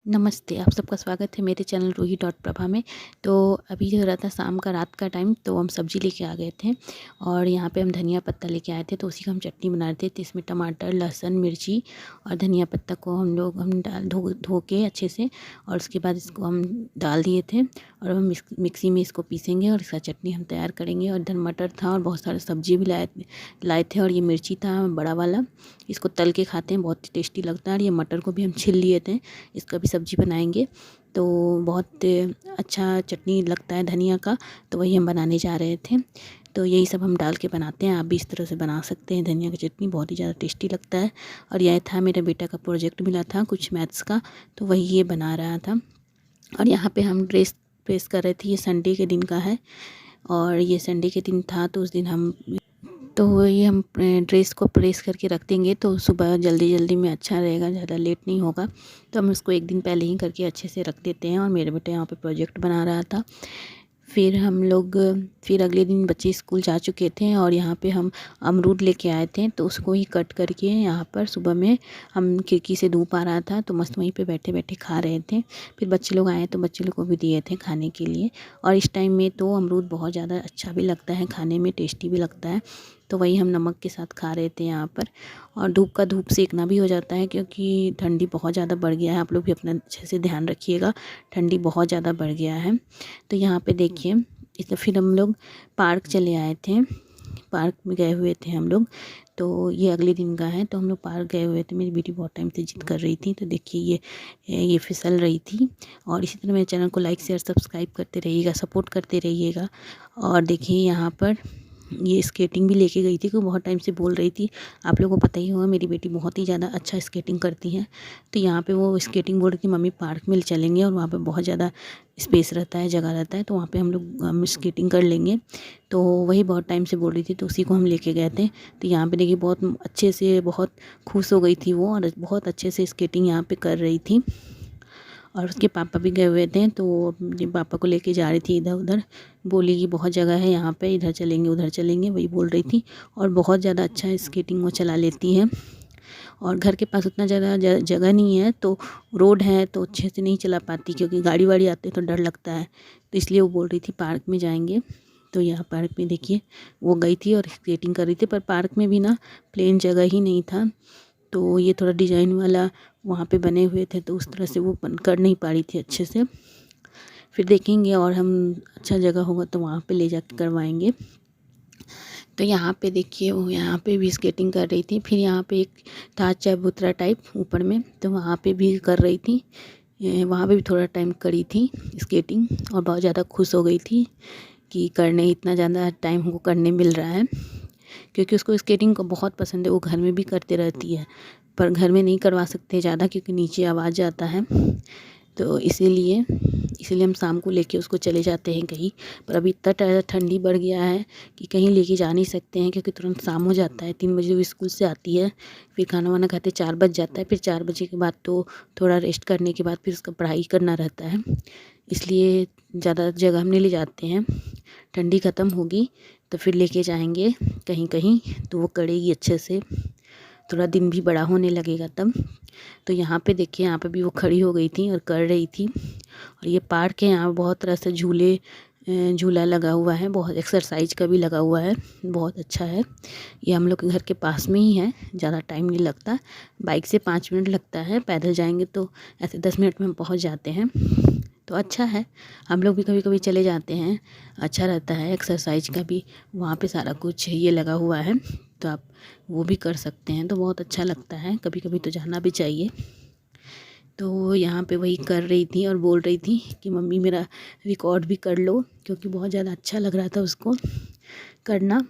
नमस्ते, आप सबका स्वागत है मेरे चैनल रूही डॉट प्रभा में। तो अभी जो हो रहा था शाम का रात का टाइम, तो हम सब्ज़ी लेके आ गए थे और यहाँ पे हम धनिया पत्ता लेके आए थे, तो उसी का हम चटनी बना रहे थे। तो इसमें टमाटर, लहसुन, मिर्ची और धनिया पत्ता को हम डाल धो के अच्छे से, और उसके बाद इसको हम डाल दिए थे और हम मिक्सी में इसको पीसेंगे और इसका चटनी हम तैयार करेंगे। और इधर मटर था और बहुत सारे सब्ज़ी भी लाए थे, और ये मिर्ची था बड़ा वाला, इसको तल के खाते हैं, बहुत टेस्टी लगता है। और ये मटर को भी हम छील लिए थे, इसका भी सब्ज़ी बनाएंगे तो बहुत अच्छा चटनी लगता है धनिया का, तो वही हम बनाने जा रहे थे। तो यही सब हम डाल के बनाते हैं, आप भी इस तरह से बना सकते हैं। धनिया की चटनी बहुत ही ज़्यादा टेस्टी लगता है। और यह था, मेरे बेटा का प्रोजेक्ट मिला था कुछ मैथ्स का, तो वही ये बना रहा था। और यहाँ पे हम ड्रेस प्रेस कर रहे थे, ये संडे के दिन का है और ये संडे के दिन था, तो उस दिन हम ये हम ड्रेस को प्रेस करके रख देंगे, तो सुबह जल्दी जल्दी में अच्छा रहेगा, ज़्यादा लेट नहीं होगा। तो हम इसको एक दिन पहले ही करके अच्छे से रख देते हैं। और मेरे बेटे यहाँ पे प्रोजेक्ट बना रहा था। फिर अगले दिन बच्चे स्कूल जा चुके थे और यहाँ पे हम अमरूद लेके आए थे, तो उसको ही कट करके यहाँ पर सुबह में हम खिड़की से धूप आ रहा था, तो मस्त वहीं पे बैठे बैठे खा रहे थे। फिर बच्चे लोग आए तो बच्चे लोग को भी दिए थे खाने के लिए। और इस टाइम में तो अमरूद बहुत ज़्यादा अच्छा भी लगता है, खाने में टेस्टी भी लगता है, तो वही हम नमक के साथ खा रहे थे यहाँ पर। और धूप सेकना भी हो जाता है, क्योंकि ठंडी बहुत ज़्यादा बढ़ गया है। आप लोग भी अपना अच्छे से ध्यान रखिएगा, ठंडी बहुत ज़्यादा बढ़ गया है। तो यहाँ पे देखिए, इसलिए फिर हम लोग पार्क चले आए थे, पार्क में गए हुए थे हम लोग। तो ये अगले दिन का है, तो हम लोग पार्क गए हुए थे। मेरी बेटी बहुत टाइम से जिद कर रही थी, तो देखिए ये फिसल रही थी। और इसी तरह मेरे चैनल को लाइक शेयर सब्सक्राइब करते रहिएगा, सपोर्ट करते रहिएगा। और देखिए यहाँ पर ये स्केटिंग भी लेके गई थी, क्योंकि बहुत टाइम से बोल रही थी। आप लोगों को पता ही होगा, मेरी बेटी बहुत ही ज़्यादा अच्छा स्केटिंग करती है। तो यहाँ पे वो स्केटिंग बोल रही थी, मम्मी पार्क में चलेंगे, और वहाँ पे बहुत ज़्यादा स्पेस रहता है, जगह रहता है, तो वहाँ पे हम स्केटिंग कर लेंगे। तो वही बहुत टाइम से बोल रही थी, तो उसी को हम लेके गए थे। तो यहाँ पे देखिए बहुत अच्छे से, बहुत खुश हो गई थी वो, और बहुत अच्छे से स्केटिंग यहाँ पे कर रही थी। और उसके पापा भी गए हुए थे, तो वो अपने पापा को लेके जा रही थी इधर उधर। बोली कि बहुत जगह है यहाँ पे, इधर चलेंगे उधर चलेंगे, वही बोल रही थी। और बहुत ज़्यादा अच्छा स्केटिंग वो चला लेती है। और घर के पास उतना ज़्यादा जगह नहीं है, तो रोड है तो अच्छे से नहीं चला पाती, क्योंकि गाड़ी वाड़ी आते तो डर लगता है। तो इसलिए वो बोल रही थी पार्क में जाएंगे। तो यहाँ पार्क में देखिए वो गई थी और स्केटिंग कर रही थी, पर पार्क में भी ना प्लेन जगह ही नहीं था, तो ये थोड़ा डिज़ाइन वाला वहाँ पे बने हुए थे, तो उस तरह से वो कर नहीं पा रही थी अच्छे से। फिर देखेंगे, और हम अच्छा जगह होगा तो वहाँ पे ले जाके करवाएंगे। तो यहाँ पे देखिए, वो यहाँ पे भी स्केटिंग कर रही थी। फिर यहाँ पे एक था चबूतरा टाइप ऊपर में, तो वहाँ पे भी कर रही थी। वहाँ पे भी थोड़ा टाइम करी थी स्केटिंग, और बहुत ज़्यादा खुश हो गई थी कि करने इतना ज़्यादा टाइम हमको करने मिल रहा है, क्योंकि उसको स्केटिंग को बहुत पसंद है। वो घर में भी करते रहती है, पर घर में नहीं करवा सकते ज़्यादा, क्योंकि नीचे आवाज़ आता है। तो इसीलिए हम शाम को लेके उसको चले जाते हैं कहीं। पर अभी इतना ठंडी बढ़ गया है कि कहीं लेके जा नहीं सकते हैं, क्योंकि तुरंत शाम हो जाता है। 3 बजे वो स्कूल से आती है, फिर खाना वाना खाते 4 बज जाता है। फिर 4 बजे के बाद तो थोड़ा रेस्ट करने के बाद फिर उसका पढ़ाई करना रहता है, इसलिए ज़्यादा जगह हम नहीं ले जाते हैं। ठंडी ख़त्म होगी तो फिर लेके जाएंगे कहीं कहीं, तो वो करेगी अच्छे से, थोड़ा दिन भी बड़ा होने लगेगा तब। तो यहाँ पे देखिए, यहाँ पे भी वो खड़ी हो गई थी और कर रही थी। और ये पार्क है, यहाँ बहुत तरह से झूला लगा हुआ है, बहुत एक्सरसाइज का भी लगा हुआ है, बहुत अच्छा है। ये हम लोग के घर के पास में ही है, ज़्यादा टाइम नहीं लगता। बाइक से 5 मिनट लगता है, पैदल जाएंगे तो ऐसे 10 मिनट में हम पहुँच जाते हैं। तो अच्छा है, हम लोग भी कभी कभी चले जाते हैं, अच्छा रहता है एक्सरसाइज का भी। वहाँ पे सारा कुछ ये लगा हुआ है, तो आप वो भी कर सकते हैं, तो बहुत अच्छा लगता है, कभी कभी तो जाना भी चाहिए। तो यहाँ पे वही कर रही थी और बोल रही थी कि मम्मी मेरा रिकॉर्ड भी कर लो, क्योंकि बहुत ज़्यादा अच्छा लग रहा था उसको करना।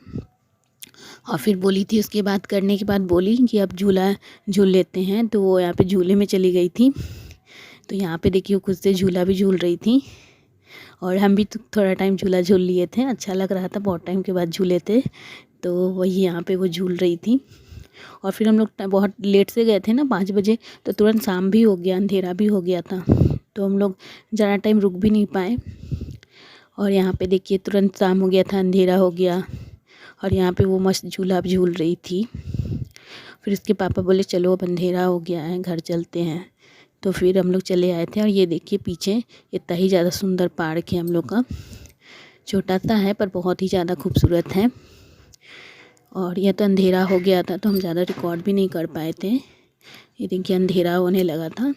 और फिर बोली थी, उसके बाद करने के बाद बोली कि अब झूला झूल लेते हैं, तो वो यहाँ पे झूले में चली गई थी। तो यहाँ पे देखिए, वो खुद से झूला भी झूल रही थी, और हम भी तो थोड़ा टाइम झूला झूल लिए थे, अच्छा लग रहा था, बहुत टाइम के बाद झूले थे। तो वही यहाँ पे वो झूल रही थी। और फिर हम लोग बहुत लेट से गए थे ना, 5 बजे, तो तुरंत शाम भी हो गया, अंधेरा भी हो गया था, तो हम लोग ज़्यादा टाइम रुक भी नहीं पाए। और यहाँ पे देखिए, तुरंत शाम हो गया था, अंधेरा हो गया, और यहाँ पे वो मस्त झूला भी झूल रही थी। फिर उसके पापा बोले चलो अब अंधेरा हो गया है, घर चलते हैं। तो फिर हम लोग चले आए थे। और ये देखिए पीछे इतना ही ज़्यादा सुंदर पार्क है हम लोग का, छोटा सा है पर बहुत ही ज़्यादा खूबसूरत है। और यह तो अंधेरा हो गया था तो हम ज़्यादा रिकॉर्ड भी नहीं कर पाए थे। ये देखिए अंधेरा होने लगा था,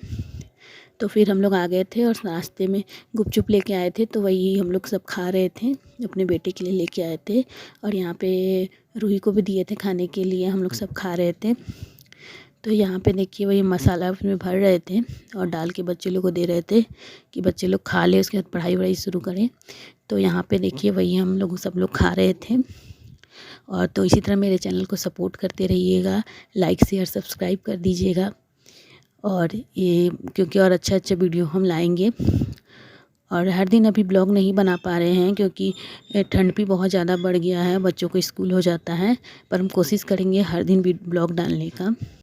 तो फिर हम लोग आ गए थे। और रास्ते में गुपचुप लेके आए थे, तो वही हम लोग सब खा रहे थे, अपने बेटे के लिए लेके आए थे। और यहाँ पे रूही को भी दिए थे खाने के लिए, हम लोग सब खा रहे थे। तो यहाँ पे देखिए वही मसाला उसमें भर रहे थे और डाल के बच्चे लोग को दे रहे थे कि बच्चे लोग खा ले, उसके बाद पढ़ाई वढ़ाई शुरू करें। तो यहाँ पे देखिए वही हम लोग सब लोग खा रहे थे। और तो इसी तरह मेरे चैनल को सपोर्ट करते रहिएगा, लाइक शेयर सब्सक्राइब कर दीजिएगा। और ये क्योंकि और अच्छा वीडियो हम लाएंगे। और हर दिन अभी ब्लॉग नहीं बना पा रहे हैं क्योंकि ठंड भी बहुत ज़्यादा बढ़ गया है, बच्चों को स्कूल हो जाता है, पर हम कोशिश करेंगे हर दिन भी ब्लॉग डालने का।